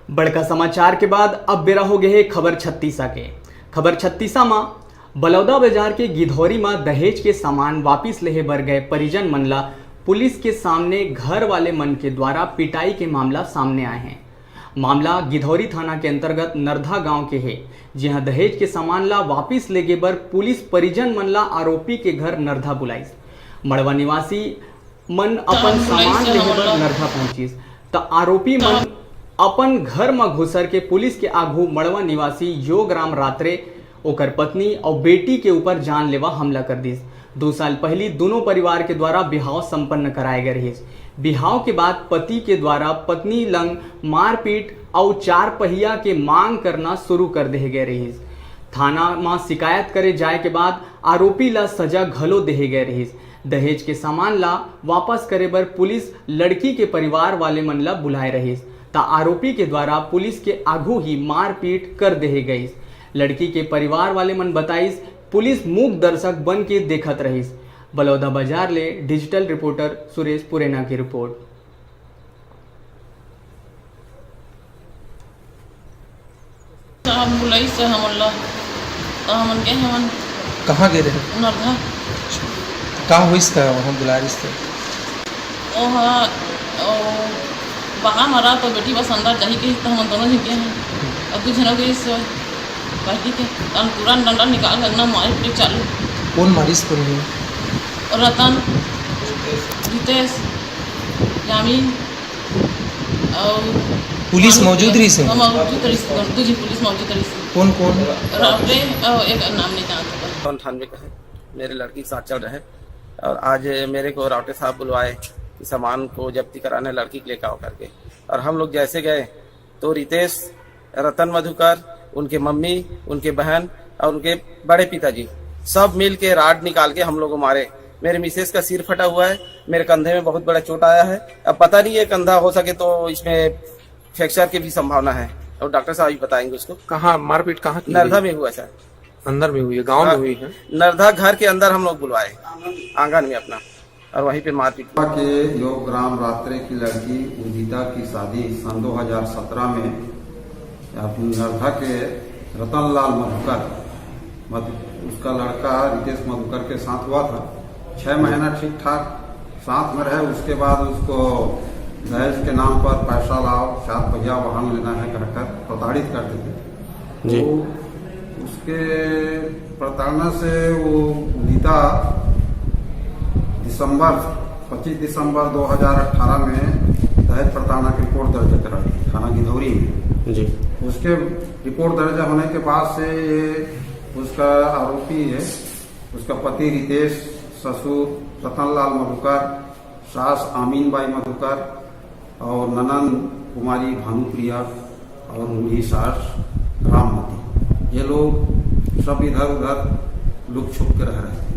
बड़का समाचार के बाद अब बेरा हो गए खबर छत्तीसा के। खबर छत्तीसा में बलौदा बाजार के गिधौरी में दहेज के सामान वापिस लेहे बर गए परिजन मन ला पुलिस के सामने घर वाले मन के द्वारा पिटाई के मामला सामने आए हैं। मामला गिधौरी थाना के अंतर्गत नरधा गांव के है, जहां दहेज के सामान ला वापिस लेगे बर पुलिस परिजन मन ला आरोपी के घर नरधा बुलाईस। मड़वा निवासी मन अपन सामान लेहे बर नरधा पहुंचिस त आरोपी मन अपन घर में घुसर के पुलिस के आगू मड़वा निवासी योगराम रात्रे ओकर पत्नी और बेटी के ऊपर जानलेवा हमला कर दिस। 2 साल पहले दोनों परिवार के द्वारा बिहाव संपन्न कराए गए रहे। बिहाव के बाद पति के द्वारा पत्नी लंग मारपीट और 4 पहिया के मांग करना शुरू कर दे गए रहे। थाना में शिकायत करे जाए के बाद आरोपी ला सजा घलो देहे गए रहे। दहेज के सामान ला वापस करे बर पुलिस लड़की के परिवार वाले मन ला बुलाए रहे ता आरोपी के द्वारा पुलिस के आगू ही मारपीट कर देहे गई। लड़की के परिवार वाले मन बताइस पुलिस मूक दर्शक बन के देखत रहीस। बलौदा बाजार ले डिजिटल रिपोर्टर सुरेश पुरेना की रिपोर्ट। कहाँ गए रहे? नरधा। कहाँ हुई इसका वहाँ बुला रही थे? बाहर मारा तो बेटी बस अंदर जाही के तो हम दोनों झिके हैं। अब कुछ न गई सो बाकी के तुरंत डंडा निकाल लगना मारे पीट चालू। कौन मारिस पर है? रतन, रितेश, यामीन और पुलिस मौजूद रही से? मौजूद रही से, दूसरी पुलिस मौजूद रही से। कौन कौन? रावटे एक नाम नहीं जानता। 98 का है, मेरे लड़की के साथ चल रहे और आज मेरे को रावटे साहब बुलवाए कि सामान को जब्ती कराने लड़की के लेकर आओ करके। और हम लोग जैसे गए तो रितेश, रतन मधुकर, उनके मम्मी, उनके बहन और उनके बड़े पिताजी सब मिल के राड निकाल के हम लोग को मारे। मेरे मिसेस का सिर फटा हुआ है, मेरे कंधे में बहुत बड़ा चोट आया है। अब पता नहीं है कंधा हो सके तो इसमें फ्रैक्चर की भी संभावना है और डॉक्टर साहब ही बताएंगे उसको। कहाँ मारपीट कहाँ की? नरधा में हुआ सर। अंदर में हुई है? गांव में हुई है? नरधा घर के अंदर हम लोग बुलवाए आंगन में अपना और वहीं पे मारपीट के योगराम रात्रे की लड़की उदिता की शादी सन 2017 में नरधा के रतनलाल मधुकर उसका लड़का रितेश मधुकर के साथ हुआ था। 6 महीना ठीक ठाक साथ में रहे। उसके बाद उसको दहेज के नाम पर पैसा लाओ, 4 पहिया वाहन लेना है कहकर प्रताड़ित करते थे। तो उसके प्रताड़ना से वो उदिता 25 दिसंबर 2018 में दहेज प्रताड़ना की रिपोर्ट दर्ज करा थाना गिधौरी में जी। उसके रिपोर्ट दर्ज होने के बाद से उसका आरोपी है उसका पति रितेश, ससुर रतनलाल मधुकर, सास आमीन बाई मधुकर और ननंद कुमारी भानुप्रिया और उनकी सास राममती, ये लोग सब इधर उधर लुक छुप के रह रहे हैं।